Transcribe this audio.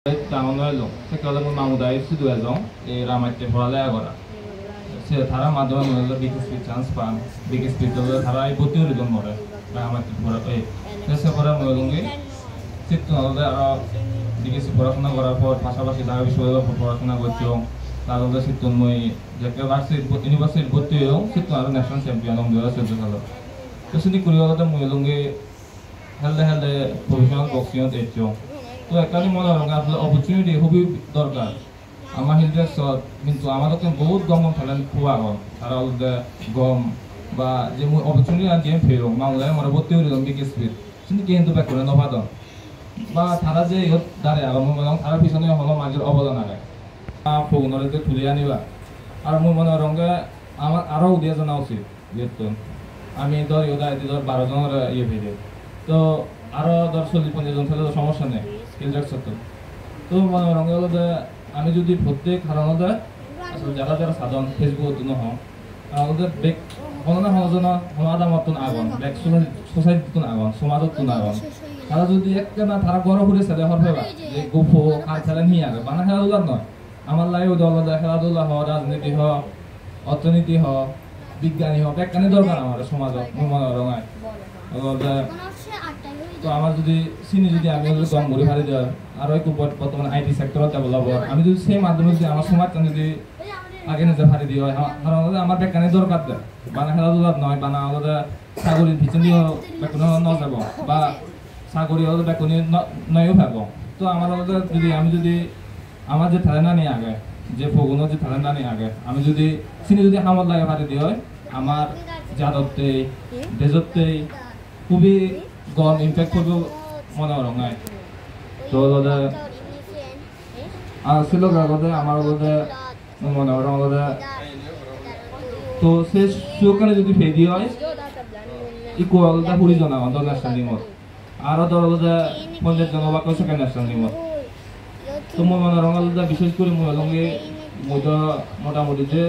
Tamanelo, se kalau mau mudai itu dua zong, ramai temporal agora. Se thara madhavan holo biggest speed chance pan, biggest speed holo thara I botiu ridon more, ramai temporal se pora molungi, situ holo aro biggest পড়াশোনা করার পর পাশাপাশি ঢাকা বিশ্ববিদ্যালয়ে পড়াশোনা করছো তারপরে সিটু মই যেটা ইউনিভার্সিটি ভর্তি হও সিটু আর ন্যাশনাল চ্যাম্পিয়ন হম 2014 সালে তো সিনি কুরিয়ালতে মই লঙ্গে হেলদে প্রফেশনাল বক্সিং দেখছো তো একটানি মনে হয় আসলে অপরচুনিটি খুবই দরকার আমার হিলড্রেস কিন্তু আমাদের বহুত গম ট্যালেন্ট পোৱা গল তারা গম বা যে অপরচুনিটি আর গেম ফেরো মামলা আমার ভর্তি হইল বিগেস্ট স্পিড কিন্তু ব্যাক করে নভাদন বা তারা যে ইহত দাঁড়ে আগম তার পিছনে হলো মাঝের অবদান আগে ফোনরে তুলে আনিবা আর মোৰ মনে রঙে আমার আরো উদিয়া জানা উচিত যেহেতু আমি ধর ইহত 12 জনের ইয়ে ভেজে তো আরো 40-50 জন থাকলে সমস্যা নেই তো মনে রঙে হলো যে আমি যদি প্রত্যেক হারানো দেয় আসলে যারা যারা সাধারণ ফেসবুক হম আমাদের বেক কোনো না আদামতন আগুন বেক সোসাইটিতন আগুন সমাজতন আগুন তারা যদি একটা না তারা গড় ঘুরে ছেলে হরবে যে গোফো কার খেলেন হি আগে বানা খেলাধুলার নয় আমার লাগে দলদা খেলাধুলা হ রাজনীতি হ অর্থনীতি হ বিজ্ঞানী হ ব্যাখ্যানি দরকার আমার সমাজত মনে রঙায় তো আমার যদি চিনি যদি আমি কম ঘুরে ফারি দেওয়ার আরো একটু বর্তমানে আইটি সেক্টরত ডেভেলপ হয় আমি যদি সেই মাধ্যমে যদি আমার সমাজ যদি আগে নিজে ফারি দিয়ে হয় আমার ব্যাখ্যানি দরকার দেয় বানা খেলাধুলার নয় বানা আলাদা ছাগলের পিছনে ব্যাখ্যানি ন যাব বা চাকরি হলে বেতনি নয়ও ভাব তো আমার যদি আমি যদি আমার যে ট্যালেন্ট নিয়ে আগে যে ফগুনো যে ট্যালেন্ট নিয়ে আগে আমি যদি চিনি যদি হামত লাগে পারি দিয়ে হয় আমার জাদতেই দেজতেই খুবই গম ইম্প্যাক্ট করবো মনে রঙায় তো আসলে আমার মনে রঙ তো সে সুখানে যদি ফেদি হয় ইকুয়ালটা পুরি জনা ইন্টারন্যাশনাল আরো দরজা 50 জন বা কয়েকশো ন্যাশনাল টিমত তো মই মনে রঙালদা বিশেষ করে মই মোটামুটি যে